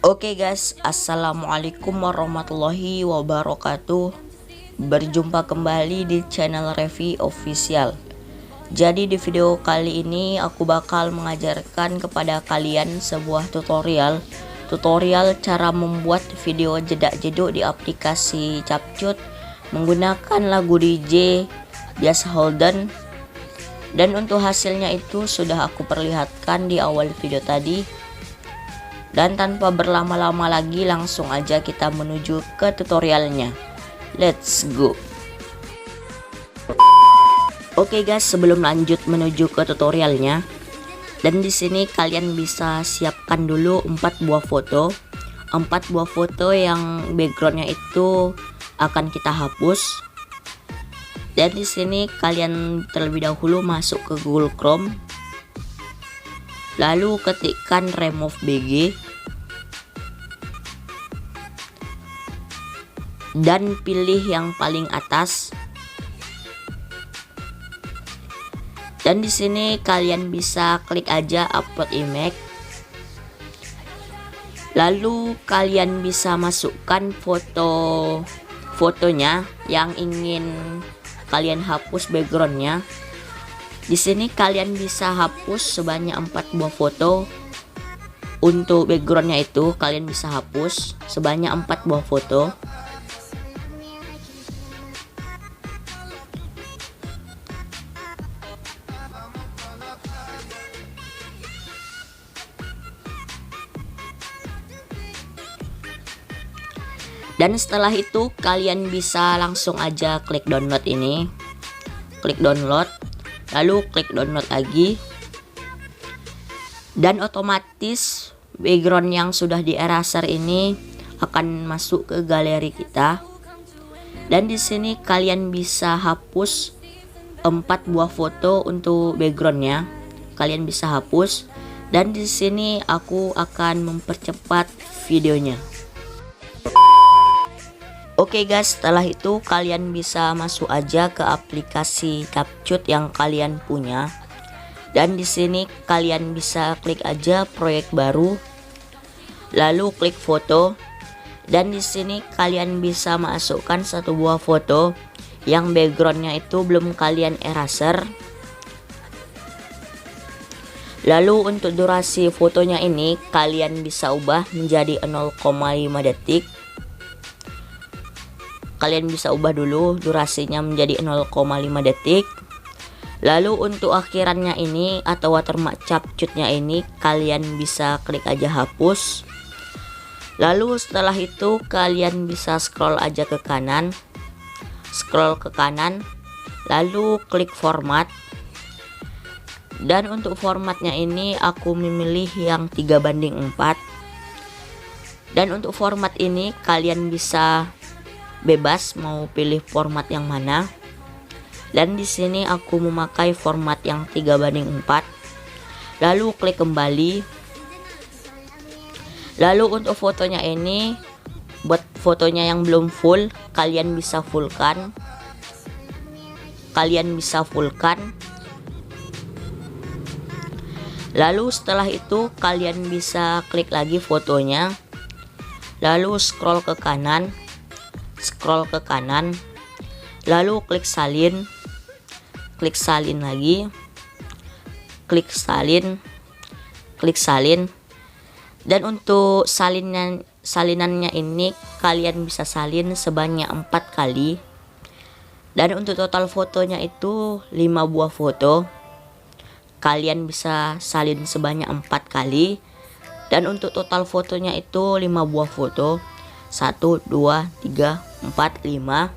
Oke guys, assalamualaikum warahmatullahi wabarakatuh. Berjumpa kembali di channel Revi Official. Jadi di video kali ini aku bakal mengajarkan kepada kalian sebuah tutorial cara membuat video jedak-jeduk di aplikasi Capcut menggunakan lagu DJ Jazz Holden. Dan untuk hasilnya itu sudah aku perlihatkan di awal video tadi. Dan tanpa berlama-lama lagi langsung aja kita menuju ke tutorialnya. Let's go. Oke guys, sebelum lanjut menuju ke tutorialnya, dan di sini kalian bisa siapkan dulu 4 buah foto. 4 buah foto yang backgroundnya itu akan kita hapus. Dan di sini kalian terlebih dahulu masuk ke Google Chrome, lalu ketikkan remove BG dan pilih yang paling atas. Dan di sini kalian bisa klik aja upload image. Lalu kalian bisa masukkan fotonya yang ingin kalian hapus backgroundnya. Di sini kalian bisa hapus sebanyak 4 buah foto. Untuk backgroundnya itu kalian bisa hapus sebanyak 4 buah foto. Dan setelah itu kalian bisa langsung aja klik download ini. Klik download, lalu klik download lagi. Dan otomatis background yang sudah di eraser ini akan masuk ke galeri kita. Dan di sini kalian bisa hapus 4 buah foto untuk backgroundnya. Kalian bisa hapus. Dan di sini aku akan mempercepat videonya. Oke guys, setelah itu kalian bisa masuk aja ke aplikasi Capcut yang kalian punya. Dan di sini kalian bisa klik aja proyek baru. Lalu klik foto. Dan di sini kalian bisa masukkan 1 buah foto yang backgroundnya itu belum kalian eraser. Lalu untuk durasi fotonya ini kalian bisa ubah menjadi 0,5 detik. Kalian bisa ubah dulu durasinya menjadi 0,5 detik. Lalu untuk akhirannya ini atau watermark Capcutnya ini kalian bisa klik aja hapus. Lalu setelah itu kalian bisa scroll aja ke kanan. Scroll ke kanan, lalu klik format. Dan untuk formatnya ini aku memilih yang 3:4. Dan untuk format ini kalian bisa bebas mau pilih format yang mana. Dan di sini aku memakai format yang 3:4. Lalu klik kembali. Lalu untuk fotonya ini, buat fotonya yang belum full kalian bisa fullkan. Lalu setelah itu kalian bisa klik lagi fotonya. Lalu scroll ke kanan. Lalu klik salin lagi, klik salin. Dan untuk salinannya ini kalian bisa salin sebanyak 4 kali. Dan untuk total fotonya itu 5 buah foto, kalian bisa salin sebanyak 4 kali. Dan untuk total fotonya itu 5 buah foto, 1, 2, 3, 4, 5.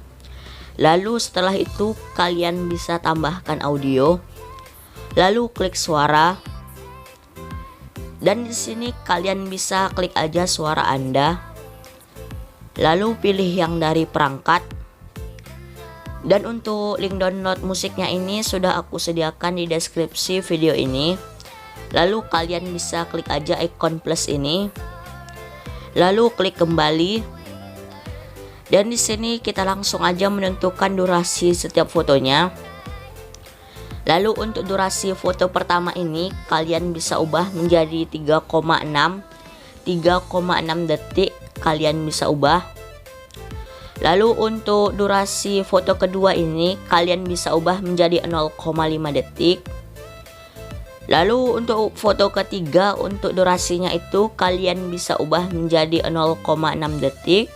Lalu setelah itu kalian bisa tambahkan audio. Lalu klik suara. Dan di sini kalian bisa klik aja suara Anda. Lalu pilih yang dari perangkat. Dan untuk link download musiknya ini sudah aku sediakan di deskripsi video ini. Lalu kalian bisa klik aja icon plus ini. Lalu klik kembali. Dan di sini kita langsung aja menentukan durasi setiap fotonya. Lalu untuk durasi foto pertama ini kalian bisa ubah menjadi 3,6 3,6 detik kalian bisa ubah. Lalu untuk durasi foto kedua ini kalian bisa ubah menjadi 0,5 detik. Lalu untuk foto ketiga untuk durasinya itu kalian bisa ubah menjadi 0,6 detik.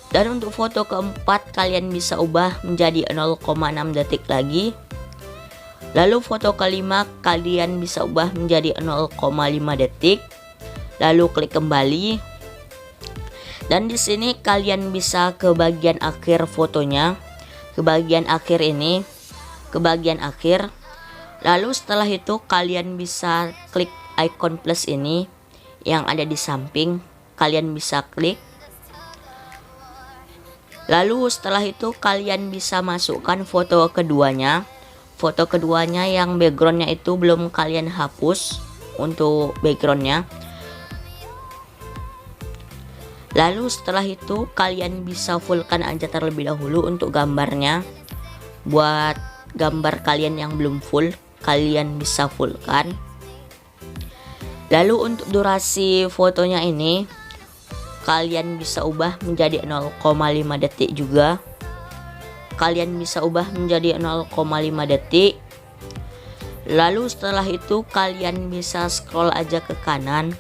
Dan untuk foto keempat kalian bisa ubah menjadi 0,6 detik lagi. Lalu foto kelima kalian bisa ubah menjadi 0,5 detik. Lalu klik kembali. Dan di sini kalian bisa ke bagian akhir fotonya, ke bagian akhir ini, ke bagian akhir. Lalu setelah itu kalian bisa klik icon plus ini yang ada di samping, kalian bisa klik. Lalu setelah itu kalian bisa masukkan foto keduanya. Foto keduanya yang backgroundnya itu belum kalian hapus untuk backgroundnya. Lalu setelah itu kalian bisa fullkan aja terlebih dahulu untuk gambarnya. Buat gambar kalian yang belum full, kalian bisa fullkan. Lalu untuk durasi fotonya ini kalian bisa ubah menjadi 0,5 detik juga. Kalian bisa ubah menjadi 0,5 detik. Lalu setelah itu kalian bisa scroll aja ke kanan,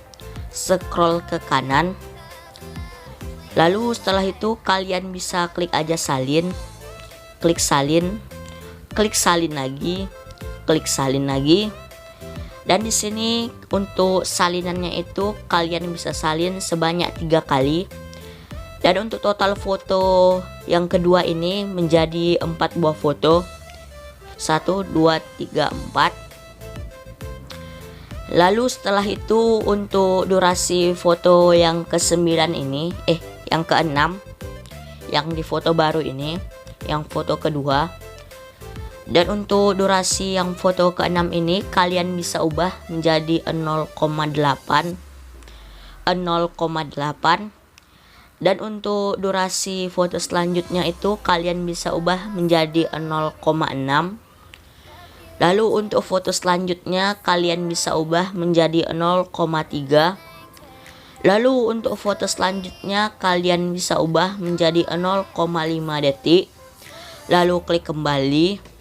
scroll ke kanan. Lalu setelah itu kalian bisa klik aja salin, klik salin, klik salin lagi, klik salin lagi. Dan di sini untuk salinannya itu kalian bisa salin sebanyak 3 kali. Dan untuk total foto yang kedua ini menjadi 4 buah foto. 1, 2, 3, 4. Lalu setelah itu untuk durasi foto yang ke-9 ini, yang ke-6, yang di foto baru ini, yang foto kedua. Dan untuk durasi yang foto ke-6 ini kalian bisa ubah menjadi 0,8. Dan untuk durasi foto selanjutnya itu kalian bisa ubah menjadi 0,6. Lalu untuk foto selanjutnya kalian bisa ubah menjadi 0,3. Lalu untuk foto selanjutnya kalian bisa ubah menjadi 0,5 detik. Lalu klik kembali.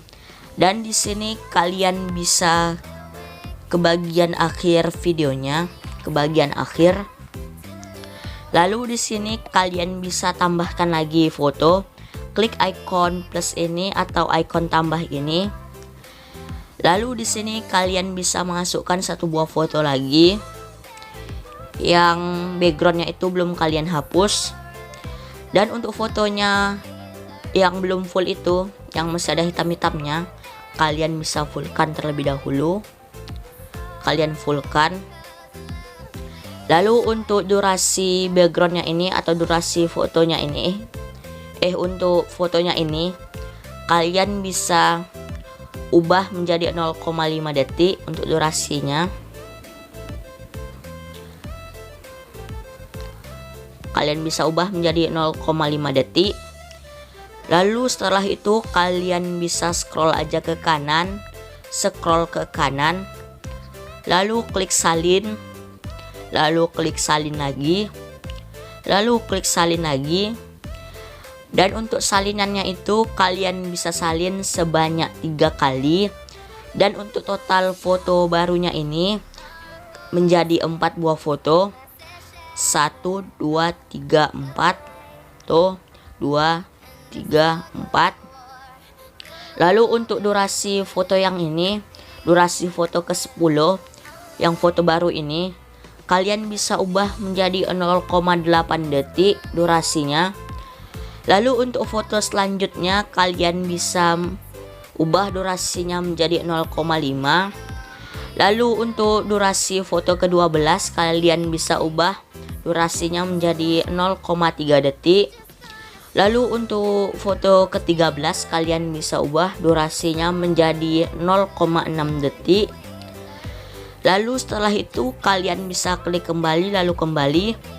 Dan di sini kalian bisa ke bagian akhir videonya, ke bagian akhir. Lalu di sini kalian bisa tambahkan lagi foto. Klik icon plus ini atau icon tambah ini. Lalu di sini kalian bisa masukkan 1 buah foto lagi yang backgroundnya itu belum kalian hapus. Dan untuk fotonya yang belum full itu, yang masih ada hitam-hitamnya, kalian bisa fullkan terlebih dahulu. Kalian fullkan. Lalu untuk durasi backgroundnya ini atau durasi fotonya ini, untuk fotonya ini kalian bisa ubah menjadi 0,5 detik untuk durasinya. Kalian bisa ubah menjadi 0,5 detik. Lalu setelah itu kalian bisa scroll aja ke kanan, scroll ke kanan. Lalu klik salin. Lalu klik salin lagi. Lalu klik salin lagi. Dan untuk salinannya itu kalian bisa salin sebanyak 3 kali. Dan untuk total foto barunya ini menjadi 4 buah foto. 1, 2, 3, 4. Tuh, 2, 3, 4. Lalu untuk durasi foto yang ini, durasi foto ke-10 yang foto baru ini, kalian bisa ubah menjadi 0,8 detik durasinya. Lalu untuk foto selanjutnya kalian bisa ubah durasinya menjadi 0,5. Lalu untuk durasi foto ke-12 kalian bisa ubah durasinya menjadi 0,3 detik. Lalu untuk foto ke-13 kalian bisa ubah durasinya menjadi 0,6 detik. Lalu setelah itu kalian bisa klik kembali, lalu kembali.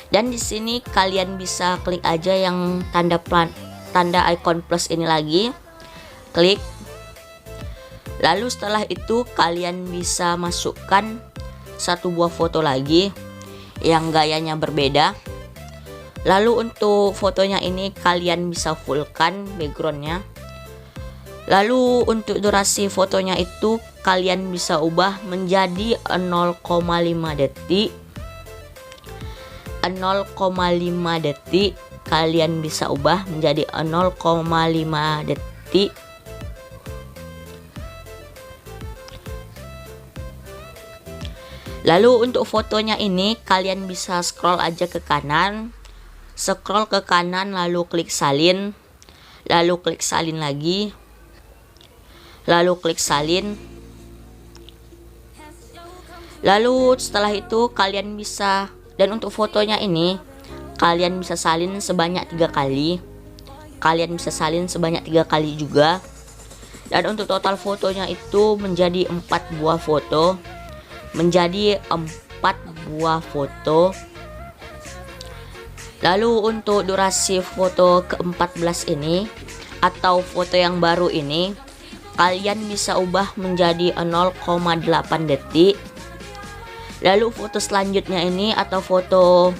Dan di sini kalian bisa klik aja yang tanda icon plus ini lagi. Klik. Lalu setelah itu kalian bisa masukkan satu buah foto lagi yang gayanya berbeda. Lalu untuk fotonya ini kalian bisa fullkan backgroundnya. Lalu untuk durasi fotonya itu kalian bisa ubah menjadi 0,5 detik. 0,5 detik kalian bisa ubah menjadi 0,5 detik. Lalu untuk fotonya ini kalian bisa scroll aja ke kanan. Scroll ke kanan lalu klik salin. Lalu klik salin lagi. Lalu klik salin. Lalu setelah itu kalian bisa, dan untuk fotonya ini kalian bisa salin sebanyak 3 kali. Kalian bisa salin sebanyak 3 kali juga. Dan untuk total fotonya itu menjadi 4 buah foto. Menjadi 4 buah foto. Lalu untuk durasi foto ke-14 ini atau foto yang baru ini kalian bisa ubah menjadi 0,8 detik. Lalu foto selanjutnya ini atau foto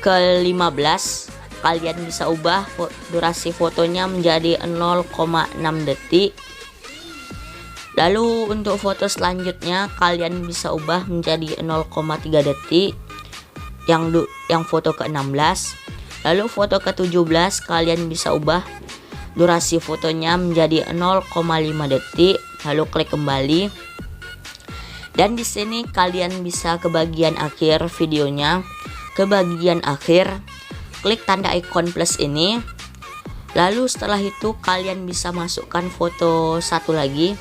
ke-15 kalian bisa ubah durasi fotonya menjadi 0,6 detik. Lalu untuk foto selanjutnya kalian bisa ubah menjadi 0,3 detik yang foto ke-16. Lalu foto ke-17 kalian bisa ubah durasi fotonya menjadi 0,5 detik. Lalu klik kembali. Dan di sini kalian bisa ke bagian akhir videonya. Ke bagian akhir klik tanda ikon plus ini. Lalu setelah itu kalian bisa masukkan foto satu lagi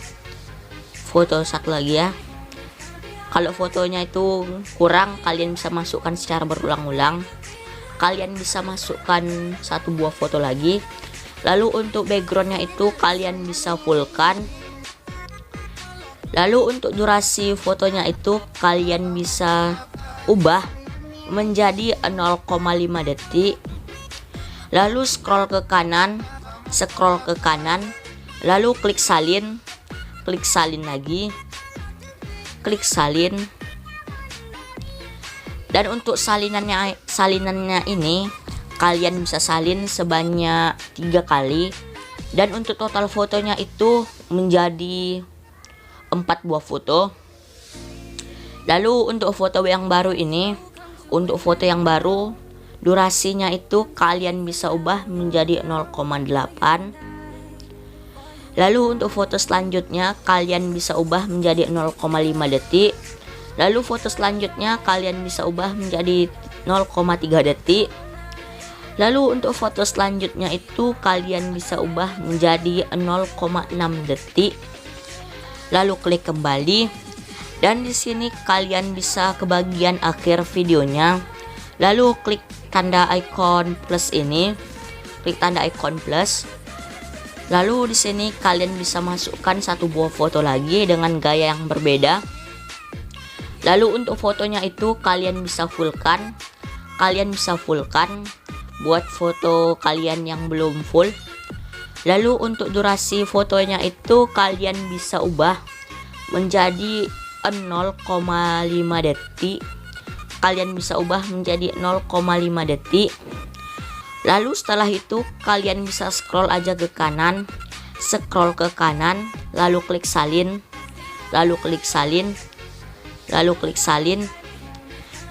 ya. Kalau fotonya itu kurang kalian bisa masukkan secara berulang-ulang. Kalian bisa masukkan satu buah foto lagi. Lalu untuk backgroundnya itu kalian bisa fullkan. Lalu untuk durasi fotonya itu kalian bisa ubah menjadi 0,5 detik. Lalu scroll ke kanan, lalu klik salin lagi, klik salin. Dan untuk salinannya ini kalian bisa salin sebanyak 3 kali. Dan untuk total fotonya itu menjadi 4 buah foto. Lalu untuk foto yang baru ini, untuk foto yang baru durasinya itu kalian bisa ubah menjadi 0,8. Lalu untuk foto selanjutnya kalian bisa ubah menjadi 0,5 detik. Lalu foto selanjutnya kalian bisa ubah menjadi 0,3 detik. Lalu untuk foto selanjutnya itu kalian bisa ubah menjadi 0,6 detik. Lalu klik kembali. Dan di sini kalian bisa ke bagian akhir videonya. Lalu klik tanda ikon plus ini. Klik tanda ikon plus. Lalu di sini kalian bisa masukkan satu buah foto lagi dengan gaya yang berbeda. Lalu untuk fotonya itu kalian bisa fullkan. Buat foto kalian yang belum full. Lalu untuk durasi fotonya itu kalian bisa ubah menjadi 0,5 detik. Kalian bisa ubah menjadi 0,5 detik. Lalu setelah itu kalian bisa scroll aja ke kanan, lalu klik salin, lalu klik salin.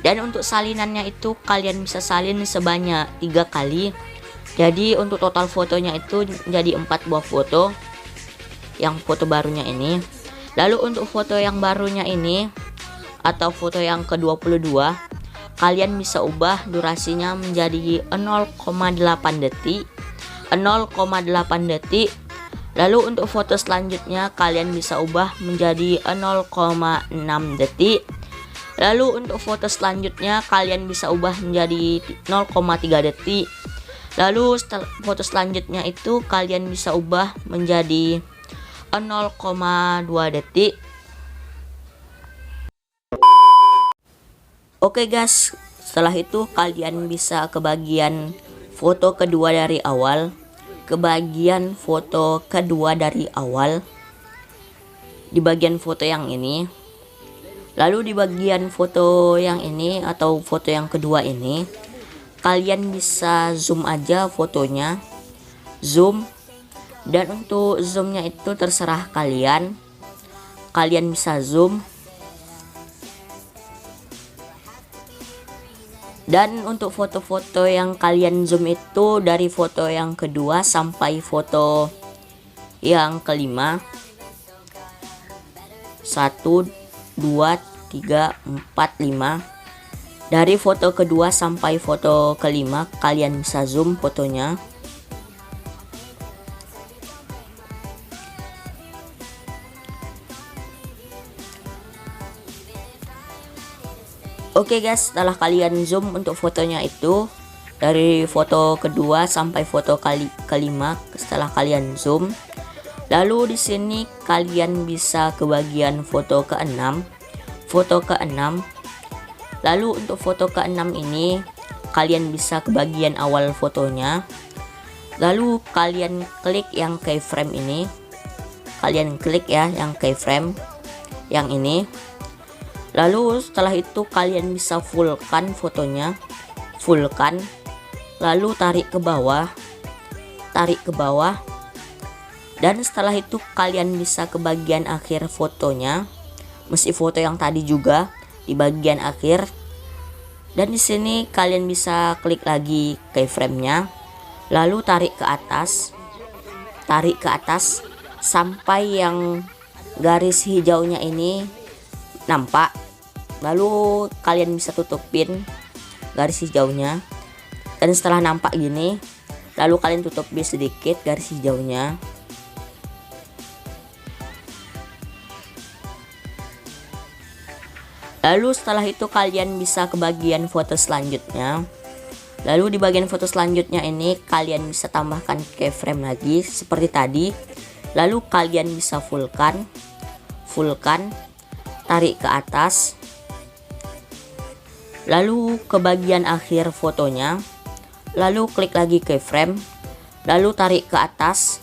Dan untuk salinannya itu kalian bisa salin sebanyak 3 kali. Jadi untuk total fotonya itu jadi 4 buah foto. Yang foto barunya ini. Lalu untuk foto yang barunya ini atau foto yang ke-22 kalian bisa ubah durasinya menjadi 0,8 detik. Lalu untuk foto selanjutnya kalian bisa ubah menjadi 0,6 detik. Lalu untuk foto selanjutnya kalian bisa ubah menjadi 0,3 detik. Lalu foto selanjutnya itu kalian bisa ubah menjadi 0,2 detik. Oke guys, setelah itu kalian bisa ke bagian foto kedua dari awal. Di bagian foto yang ini Lalu di bagian foto yang ini atau foto yang kedua ini, kalian bisa zoom aja fotonya, zoom. Dan untuk zoomnya itu terserah kalian bisa zoom. Dan untuk foto-foto yang kalian zoom itu dari foto yang kedua sampai foto yang kelima. 1, 2, 3, 4, 5. Dari foto kedua sampai foto kelima kalian bisa zoom fotonya. Oke guys, setelah kalian zoom untuk fotonya itu dari foto kedua sampai foto kelima, setelah kalian zoom, lalu di sini kalian bisa ke bagian foto ke-6. Lalu untuk foto ke-6 ini kalian bisa ke bagian awal fotonya. Lalu kalian klik yang keyframe ini. Kalian klik ya yang keyframe yang ini. Lalu setelah itu kalian bisa fullkan fotonya, lalu tarik ke bawah, dan setelah itu kalian bisa ke bagian akhir fotonya, meski foto yang tadi juga di bagian akhir. Dan di sini kalian bisa klik lagi keyframe-nya, lalu tarik ke atas sampai yang garis hijaunya ini nampak. Lalu kalian bisa tutupin garis hijaunya, dan setelah nampak gini lalu kalian tutupin sedikit garis hijaunya. Lalu setelah itu kalian bisa ke bagian foto selanjutnya. Lalu di bagian foto selanjutnya ini kalian bisa tambahkan keyframe lagi seperti tadi. Lalu kalian bisa fullkan, tarik ke atas, lalu ke bagian akhir fotonya, lalu klik lagi keyframe, lalu tarik ke atas,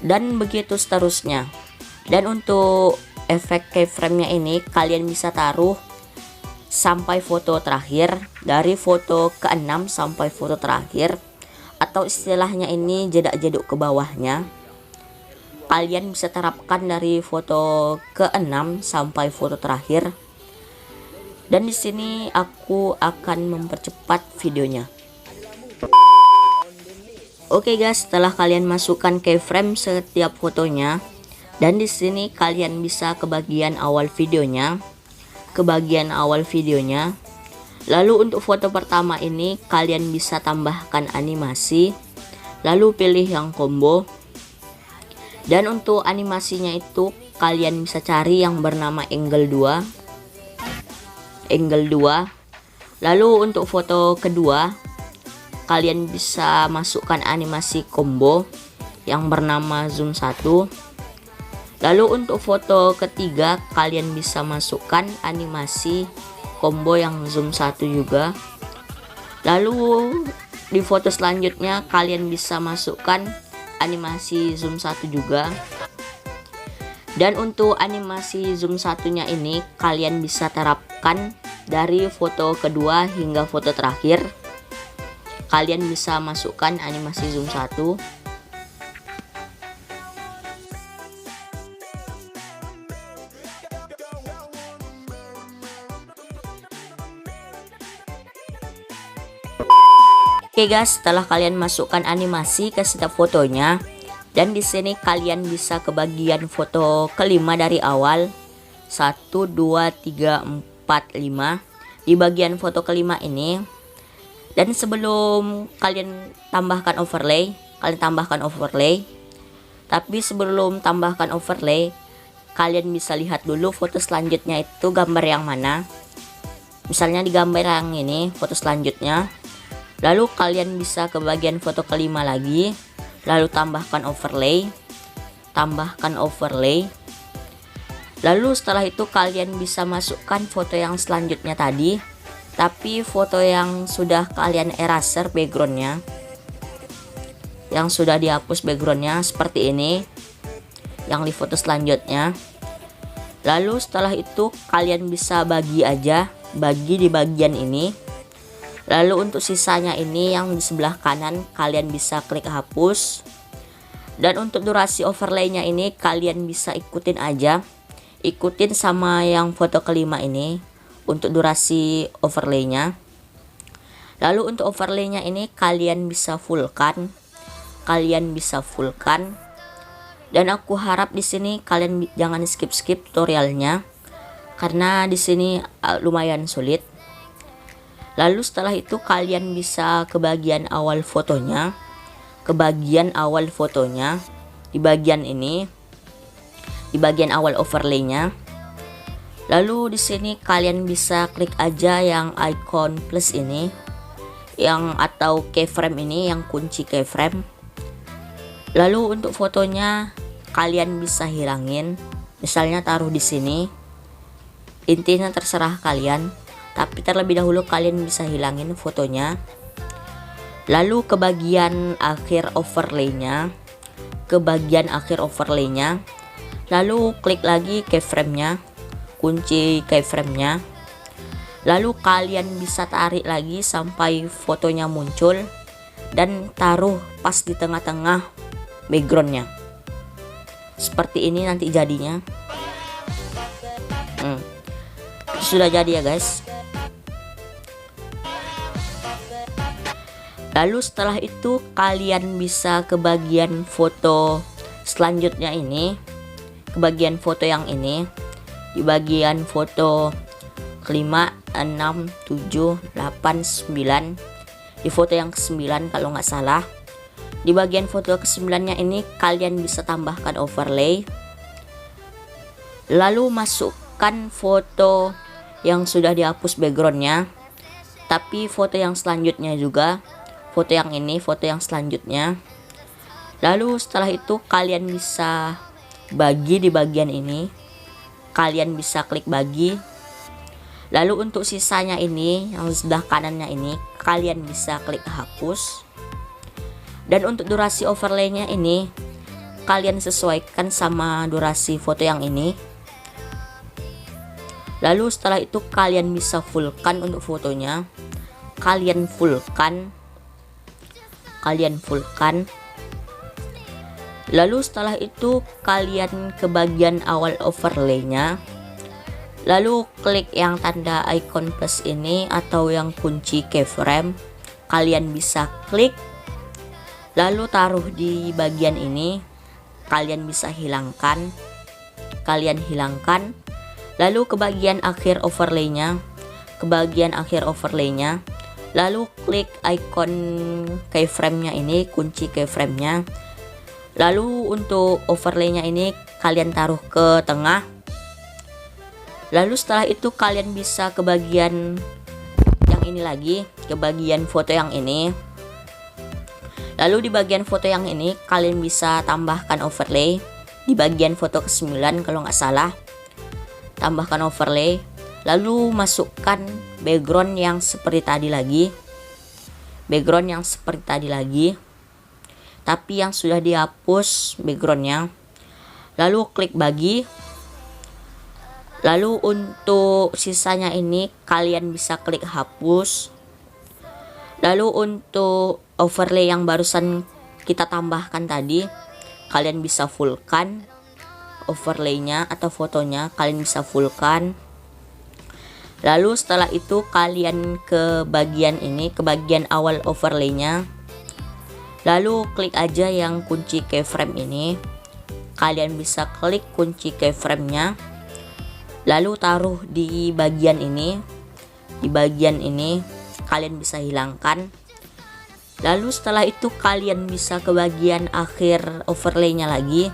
dan begitu seterusnya. Dan untuk efek keyframe-nya ini kalian bisa taruh sampai foto terakhir, dari foto ke-6 sampai foto terakhir, atau istilahnya ini jedak-jeduk ke bawahnya. Kalian bisa terapkan dari foto ke-6 sampai foto terakhir. Dan di sini aku akan mempercepat videonya. Oke guys, setelah kalian masukkan keyframe setiap fotonya, dan di sini kalian bisa ke bagian awal videonya, Lalu untuk foto pertama ini kalian bisa tambahkan animasi, lalu pilih yang combo. Dan untuk animasinya itu kalian bisa cari yang bernama angle 2. Lalu untuk foto kedua kalian bisa masukkan animasi combo yang bernama zoom 1. Lalu untuk foto ketiga kalian bisa masukkan animasi combo yang zoom 1 juga. Lalu di foto selanjutnya kalian bisa masukkan animasi zoom 1 juga. Dan untuk animasi zoom satunya ini kalian bisa terapkan dari foto kedua hingga foto terakhir. Kalian bisa masukkan animasi zoom 1. Oke guys, setelah kalian masukkan animasi ke setiap fotonya, dan di sini kalian bisa ke bagian foto kelima dari awal. 1, 2, 3, 4, 5. Di bagian foto kelima ini, dan sebelum kalian tambahkan overlay, tapi sebelum tambahkan overlay, kalian bisa lihat dulu foto selanjutnya itu gambar yang mana. Misalnya di gambar yang ini, foto selanjutnya. Lalu kalian bisa ke bagian foto kelima lagi, lalu tambahkan overlay. Lalu setelah itu kalian bisa masukkan foto yang selanjutnya tadi, tapi foto yang sudah kalian eraser backgroundnya, yang sudah dihapus backgroundnya seperti ini, yang di foto selanjutnya. Lalu setelah itu kalian bisa bagi di bagian ini. Lalu untuk sisanya ini yang di sebelah kanan kalian bisa klik hapus. Dan untuk durasi overlaynya ini kalian bisa ikutin sama yang foto kelima ini untuk durasi overlaynya. Lalu untuk overlaynya ini kalian bisa fullkan, dan aku harap di sini kalian jangan skip tutorialnya karena di sini lumayan sulit. Lalu setelah itu kalian bisa ke bagian awal fotonya, di bagian ini, di bagian awal overlaynya. Lalu di sini kalian bisa klik aja yang icon plus ini, atau keyframe ini, yang kunci keyframe. Lalu untuk fotonya kalian bisa hilangin, misalnya taruh di sini. Intinya terserah kalian, tapi terlebih dahulu kalian bisa hilangin fotonya. Lalu ke bagian akhir overlaynya, lalu klik lagi keyframe-nya, kunci keyframe-nya. Lalu kalian bisa tarik lagi sampai fotonya muncul dan taruh pas di tengah-tengah backgroundnya. Seperti ini nanti jadinya. Sudah jadi ya guys. Lalu setelah itu kalian bisa ke bagian foto selanjutnya ini, ke bagian foto yang ini, di bagian foto 5, 6, 7, 8, 9, di foto yang ke-9 kalau nggak salah. Di bagian foto ke-9-nya ini kalian bisa tambahkan overlay, lalu masukkan foto yang sudah dihapus backgroundnya, tapi foto yang selanjutnya juga, foto yang ini, foto yang selanjutnya. Lalu setelah itu kalian bisa bagi di bagian ini, kalian bisa klik bagi. Lalu untuk sisanya ini, yang sebelah kanannya ini, kalian bisa klik hapus. Dan untuk durasi overlaynya ini kalian sesuaikan sama durasi foto yang ini. Lalu setelah itu kalian bisa fullkan untuk fotonya, kalian fullkan. Lalu setelah itu kalian ke bagian awal overlaynya, lalu klik yang tanda icon plus ini atau yang kunci keyframe, kalian bisa klik, lalu taruh di bagian ini, kalian bisa hilangkan, lalu ke bagian akhir overlaynya, lalu klik icon keyframe-nya ini, kunci keyframe-nya. Lalu untuk overlaynya ini kalian taruh ke tengah. Lalu setelah itu kalian bisa ke bagian yang ini lagi, ke bagian foto yang ini. Lalu di bagian foto yang ini kalian bisa tambahkan overlay. Di bagian foto ke-9 kalau nggak salah, tambahkan overlay. Lalu masukkan background yang seperti tadi lagi, tapi yang sudah dihapus backgroundnya. Lalu klik bagi. Lalu untuk sisanya ini kalian bisa klik hapus. Lalu untuk overlay yang barusan kita tambahkan tadi, kalian bisa fullkan overlaynya atau fotonya, kalian bisa fullkan. Lalu setelah itu kalian ke bagian ini, ke bagian awal overlaynya, lalu klik aja yang kunci keyframe ini, kalian bisa klik kunci keyframe-nya, lalu taruh di bagian ini, kalian bisa hilangkan. Lalu setelah itu kalian bisa ke bagian akhir overlaynya lagi,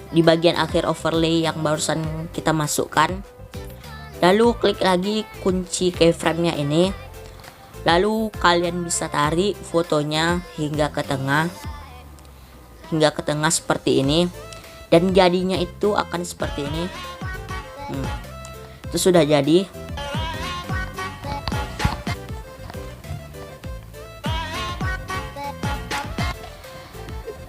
di bagian akhir overlay yang barusan kita masukkan. Lalu klik lagi kunci keyframe-nya ini, lalu kalian bisa tarik fotonya hingga ke tengah seperti ini, dan jadinya itu akan seperti ini. Itu sudah jadi.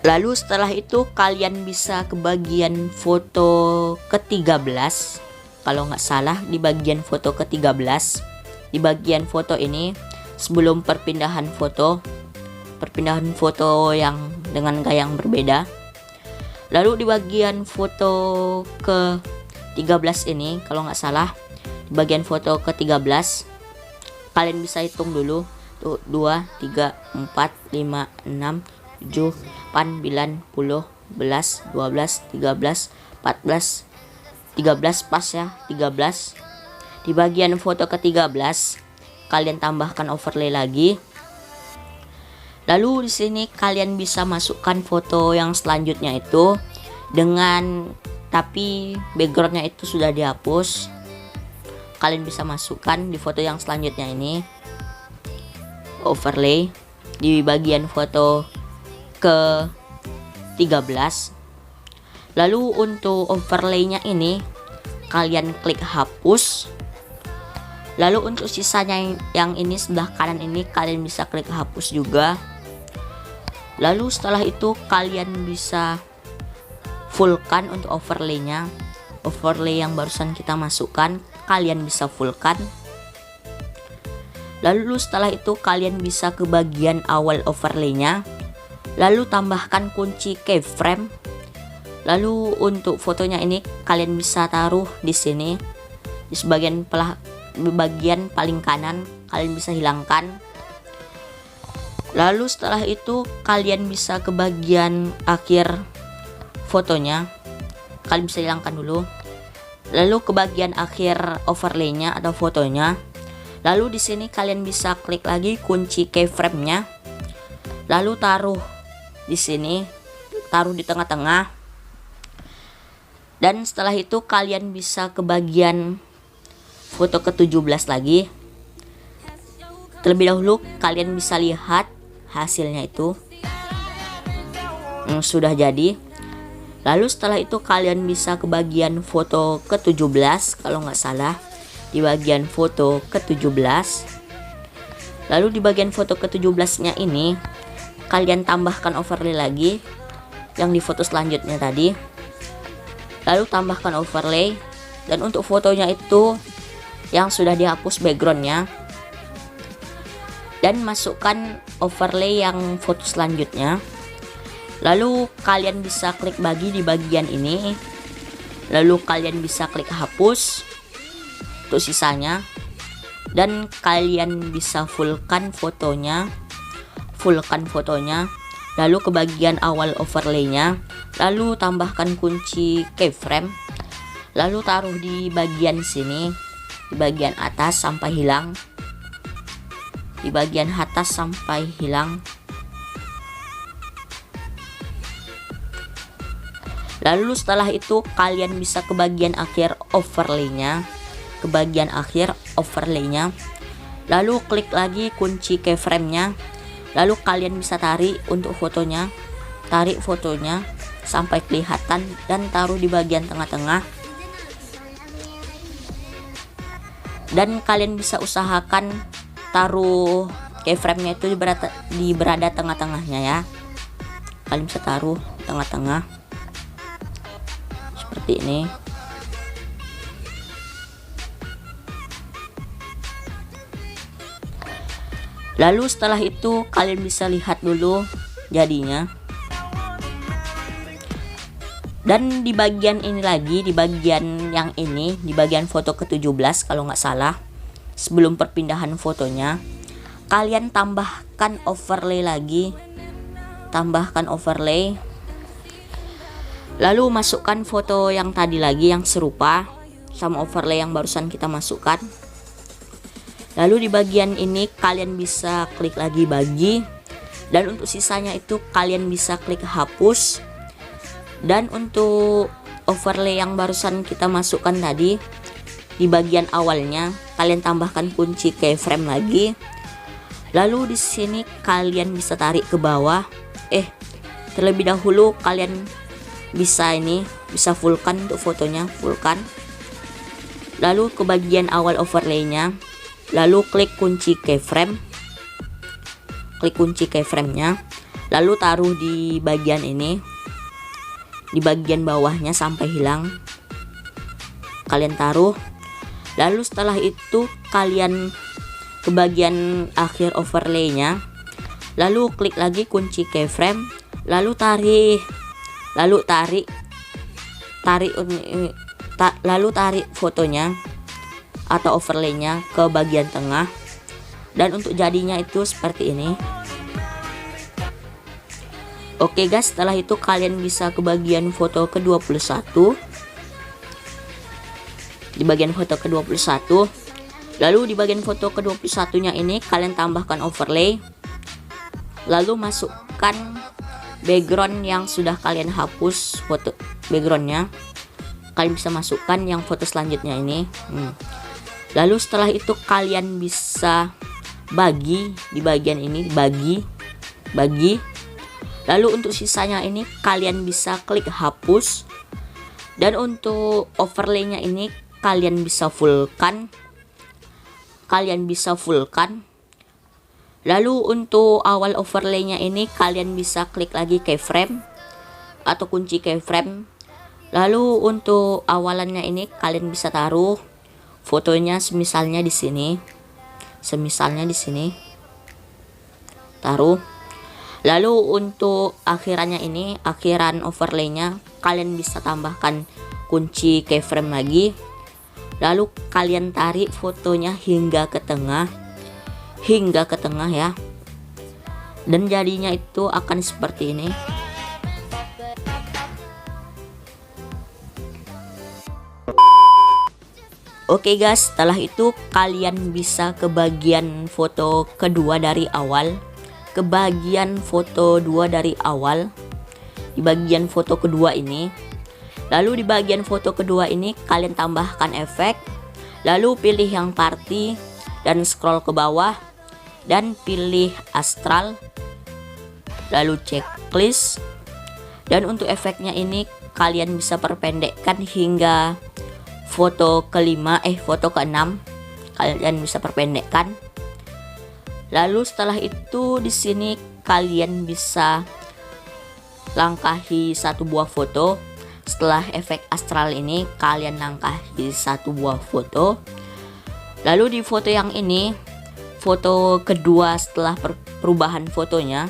Lalu setelah itu kalian bisa ke bagian foto ke-13. Kalau nggak salah di bagian foto ke-13. Di bagian foto ini sebelum perpindahan foto yang dengan gaya yang berbeda. Lalu di bagian foto ke-13 ini kalau nggak salah di bagian foto ke-13 kalian bisa hitung dulu tuh 2, 3, 4, 5, 6, 7, 8, 9, 10, 11, 12, 13, 14, 13 pas ya, 13. Di bagian foto ke-13 kalian tambahkan overlay lagi. Lalu di sini kalian bisa masukkan foto yang selanjutnya itu tapi backgroundnya itu sudah dihapus. Kalian bisa masukkan di foto yang selanjutnya ini overlay di bagian foto ke-13. Lalu untuk overlaynya ini kalian klik hapus. Lalu untuk sisanya yang ini sebelah kanan ini kalian bisa klik hapus juga. Lalu setelah itu kalian bisa fullkan untuk overlaynya. Overlay yang barusan kita masukkan kalian bisa fullkan. Lalu setelah itu kalian bisa ke bagian awal overlaynya. Lalu tambahkan kunci keyframe. Lalu untuk fotonya ini kalian bisa taruh di sini di bagian paling kanan, kalian bisa hilangkan. Lalu setelah itu kalian bisa ke bagian akhir fotonya, kalian bisa hilangkan dulu. Lalu ke bagian akhir overlaynya atau fotonya. Lalu di sini kalian bisa klik lagi kunci keyframe-nya. Lalu taruh di sini, taruh di tengah-tengah. Dan setelah itu kalian bisa ke bagian foto ke-17 lagi. Terlebih dahulu kalian bisa lihat hasilnya itu sudah jadi. Lalu setelah itu kalian bisa ke bagian foto ke-17 kalau nggak salah, di bagian foto ke-17. Lalu di bagian foto ke-17 nya ini kalian tambahkan overlay lagi yang di foto selanjutnya tadi. Lalu tambahkan overlay, dan untuk fotonya itu yang sudah dihapus backgroundnya, dan masukkan overlay yang foto selanjutnya. Lalu kalian bisa klik bagi di bagian ini. Lalu kalian bisa klik hapus untuk sisanya, dan kalian bisa fullkan fotonya. Lalu ke bagian awal overlaynya, lalu tambahkan kunci keyframe, lalu taruh di bagian sini, di bagian atas sampai hilang, di bagian atas sampai hilang. Lalu setelah itu kalian bisa ke bagian akhir overlaynya, lalu klik lagi kunci keyframe-nya. Lalu kalian bisa tarik fotonya sampai kelihatan dan taruh di bagian tengah-tengah. Dan kalian bisa usahakan taruh keyframe-nya itu di berada tengah-tengahnya ya. Kalian bisa taruh tengah-tengah seperti ini. Lalu setelah itu kalian bisa lihat dulu jadinya. Dan di bagian ini lagi, di bagian yang ini, di bagian foto ke-17 kalau nggak salah, sebelum perpindahan fotonya, kalian tambahkan overlay lagi. Lalu masukkan foto yang tadi lagi yang serupa sama overlay yang barusan kita masukkan. Lalu di bagian ini kalian bisa klik lagi bagi, dan untuk sisanya itu kalian bisa klik hapus. Dan untuk overlay yang barusan kita masukkan tadi, di bagian awalnya kalian tambahkan kunci keyframe lagi. Lalu di sini kalian bisa tarik ke bawah. Terlebih dahulu kalian bisa fullkan untuk fotonya, fullkan. Lalu ke bagian awal overlaynya, lalu klik kunci keyframe, nya. lalu taruh di bagian ini, di bagian bawahnya sampai hilang. Kalian taruh, lalu setelah itu kalian ke bagian akhir overlaynya, lalu klik lagi kunci keyframe, lalu tarik fotonya atau overlaynya ke bagian tengah, dan untuk jadinya itu seperti ini. Oke guys, setelah itu kalian bisa ke bagian foto ke-21. Di bagian foto ke-21, lalu di bagian foto ke-21 nya ini kalian tambahkan overlay, lalu masukkan background yang sudah kalian hapus foto backgroundnya. Kalian bisa masukkan yang foto selanjutnya ini. Lalu setelah itu kalian bisa bagi di bagian ini, bagi. Lalu untuk sisanya ini kalian bisa klik hapus, dan untuk overlaynya ini kalian bisa fullkan. Lalu untuk awal overlaynya ini kalian bisa klik lagi keyframe atau kunci keyframe. Lalu untuk awalannya ini kalian bisa taruh fotonya semisalnya di sini. Taruh. Lalu untuk akhirannya ini, akhiran overlaynya kalian bisa tambahkan kunci keyframe lagi. Lalu kalian tarik fotonya hingga ke tengah ya. Dan jadinya itu akan seperti ini. Oke guys, setelah itu kalian bisa ke bagian foto kedua dari awal. Di bagian foto kedua ini, lalu di bagian foto kedua ini kalian tambahkan efek, lalu pilih yang party dan scroll ke bawah dan pilih astral, lalu checklist. Dan untuk efeknya ini kalian bisa perpendekkan hingga foto ke-6 kalian bisa perpendekkan. Lalu setelah itu di sini kalian bisa langkahi satu buah foto. Setelah efek astral ini kalian langkahi satu buah foto. Lalu di foto yang ini, foto kedua setelah perubahan fotonya,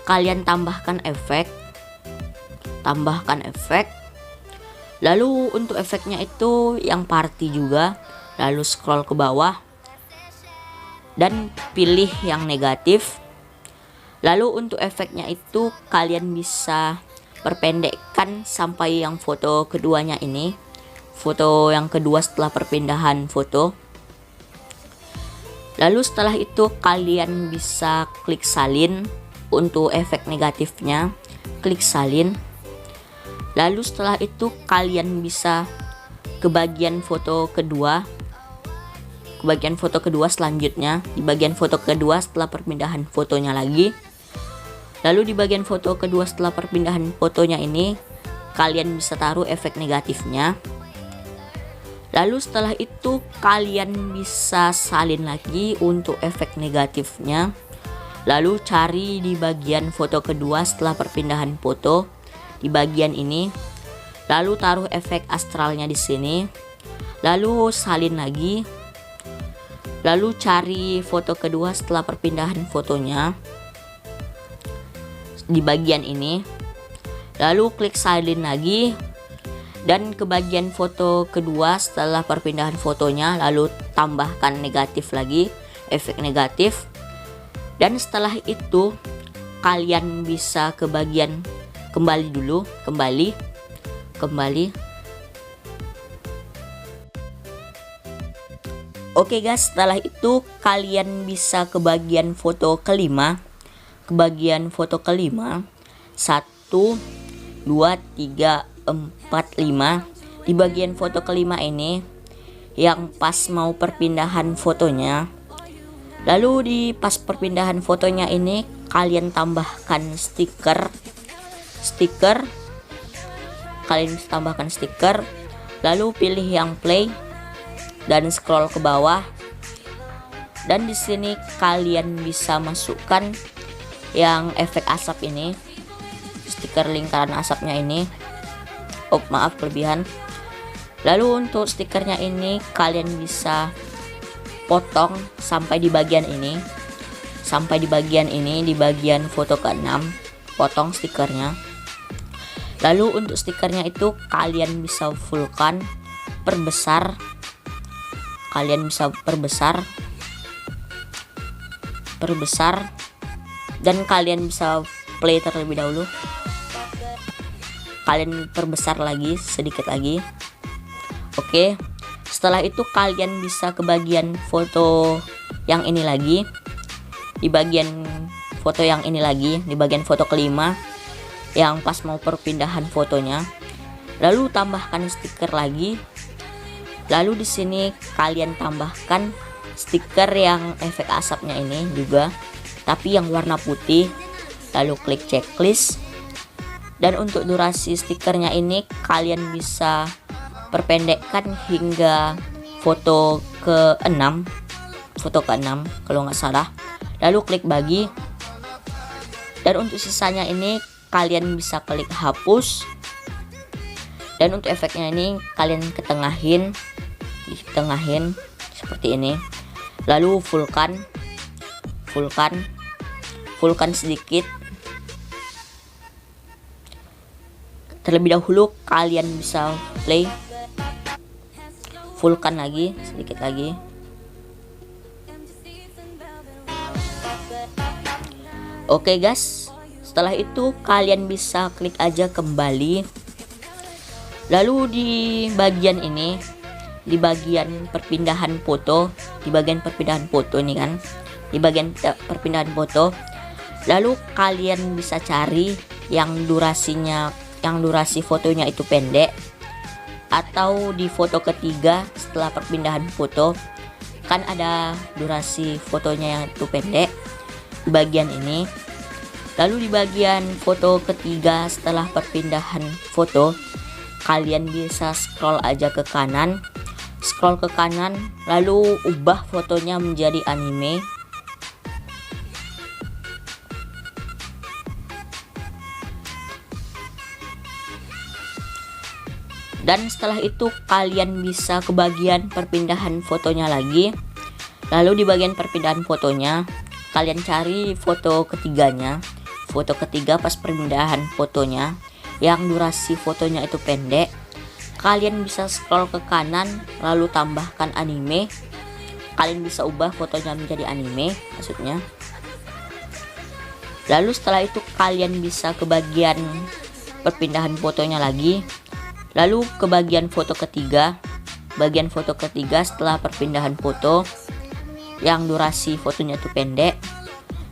kalian tambahkan efek. Lalu untuk efeknya itu yang party juga. Lalu scroll ke bawah dan pilih yang negatif. Lalu untuk efeknya itu kalian bisa perpendekkan sampai yang foto keduanya ini, foto yang kedua setelah perpindahan foto. Lalu setelah itu kalian bisa klik salin untuk efek negatifnya, klik salin. Lalu setelah itu kalian bisa ke bagian foto kedua, selanjutnya. Di bagian foto kedua setelah perpindahan fotonya lagi. Lalu di bagian foto kedua setelah perpindahan fotonya ini kalian bisa taruh efek negatifnya. Lalu setelah itu kalian bisa salin lagi untuk efek negatifnya. Lalu cari di bagian foto kedua setelah perpindahan foto, di bagian ini. Lalu taruh efek astralnya di sini. Lalu salin lagi. Lalu cari foto kedua setelah perpindahan fotonya di bagian ini. Lalu klik salin lagi dan ke bagian foto kedua setelah perpindahan fotonya, lalu tambahkan negatif lagi, efek negatif. Dan setelah itu kalian bisa ke bagian kembali. Oke guys, setelah itu kalian bisa ke bagian foto kelima. 1, 2, 3, 4, 5. Di bagian foto kelima ini yang pas mau perpindahan fotonya. Lalu di pas perpindahan fotonya ini kalian tambahkan stiker. Kalian bisa tambahkan stiker. Lalu pilih yang play dan scroll ke bawah. Dan di sini kalian bisa masukkan yang efek asap ini, stiker lingkaran asapnya ini. Oh maaf, kelebihan. Lalu untuk stikernya ini kalian bisa potong sampai di bagian ini, di bagian foto ke-6, potong stikernya. Lalu untuk stikernya itu kalian bisa fullkan, perbesar, dan kalian bisa play terlebih dahulu. Kalian perbesar lagi sedikit lagi. Oke, setelah itu kalian bisa ke bagian foto yang ini lagi, di bagian foto ke-5 yang pas mau perpindahan fotonya. Lalu tambahkan stiker lagi. Lalu di sini kalian tambahkan stiker yang efek asapnya ini juga, tapi yang warna putih. Lalu klik checklist. Dan untuk durasi stikernya ini kalian bisa perpendekkan hingga foto ke-6 kalau nggak salah. Lalu klik bagi. Dan untuk sisanya ini kalian bisa klik hapus. Dan untuk efeknya ini kalian ditengahin seperti ini. Lalu fullkan sedikit. Terlebih dahulu kalian bisa play, fullkan lagi sedikit lagi. Oke guys, setelah itu kalian bisa klik aja kembali. Lalu di bagian ini, di bagian perpindahan foto, ini kan, di bagian perpindahan foto. Lalu kalian bisa cari yang durasi fotonya itu pendek, atau di foto ketiga setelah perpindahan foto kan ada durasi fotonya yang itu pendek di bagian ini. Lalu di bagian foto ketiga setelah perpindahan foto kalian bisa scroll aja ke kanan, lalu ubah fotonya menjadi anime. Dan setelah itu kalian bisa ke bagian perpindahan fotonya lagi. Lalu di bagian perpindahan fotonya kalian cari foto ketiganya, foto ketiga pas perpindahan fotonya yang durasi fotonya itu pendek. Kalian bisa scroll ke kanan lalu tambahkan anime. Kalian bisa ubah fotonya menjadi anime maksudnya. Lalu setelah itu kalian bisa ke bagian perpindahan fotonya lagi. Lalu ke bagian foto ketiga setelah perpindahan foto yang durasi fotonya itu pendek.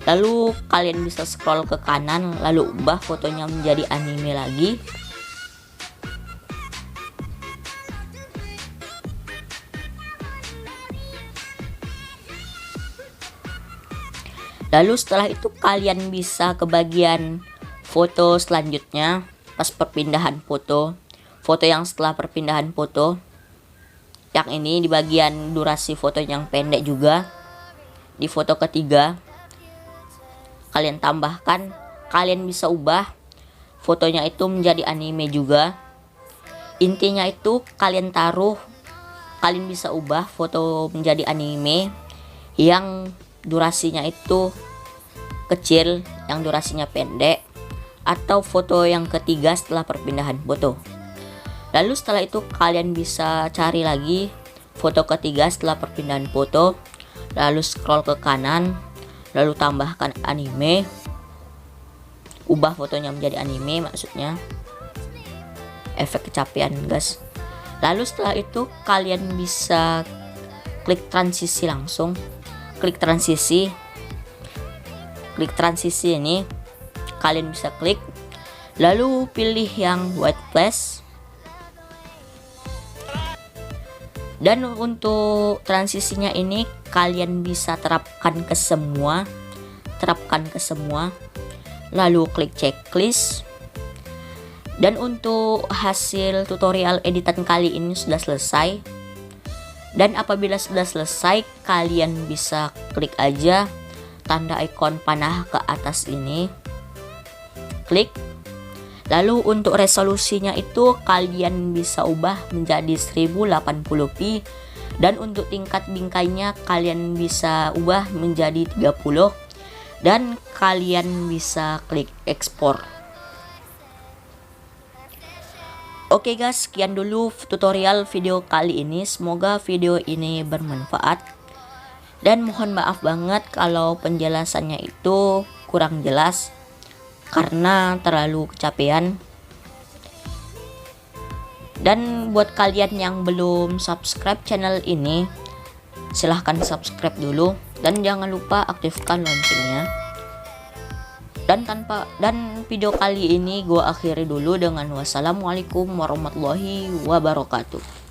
Lalu kalian bisa scroll ke kanan lalu ubah fotonya menjadi anime lagi. Lalu setelah itu kalian bisa ke bagian foto selanjutnya pas perpindahan foto yang setelah perpindahan foto yang ini, di bagian durasi foto yang pendek juga di foto ketiga kalian tambahkan. Kalian bisa ubah fotonya itu menjadi anime juga. Intinya itu kalian bisa ubah foto menjadi anime yang durasinya itu kecil, yang durasinya pendek, atau foto yang ketiga setelah perpindahan foto. Lalu setelah itu kalian bisa cari lagi foto ketiga setelah perpindahan foto, lalu scroll ke kanan, lalu tambahkan anime, ubah fotonya menjadi anime maksudnya, efek kecapean guys. Lalu setelah itu kalian bisa klik transisi langsung, klik transisi ini kalian bisa klik, lalu pilih yang white place. Dan untuk transisinya ini kalian bisa terapkan ke semua, lalu klik checklist. Dan untuk hasil tutorial editan kali ini sudah selesai. Dan apabila sudah selesai kalian bisa klik aja tanda ikon panah ke atas ini, klik. Lalu untuk resolusinya itu kalian bisa ubah menjadi 1080p, dan untuk tingkat bingkainya kalian bisa ubah menjadi 30, dan kalian bisa klik ekspor. Oke guys, sekian dulu tutorial video kali ini. Semoga video ini bermanfaat, dan mohon maaf banget kalau penjelasannya itu kurang jelas karena terlalu kecapean. Dan buat kalian yang belum subscribe channel ini, silahkan subscribe dulu, dan jangan lupa aktifkan loncengnya. Dan video kali ini gue akhiri dulu dengan wassalamualaikum warahmatullahi wabarakatuh.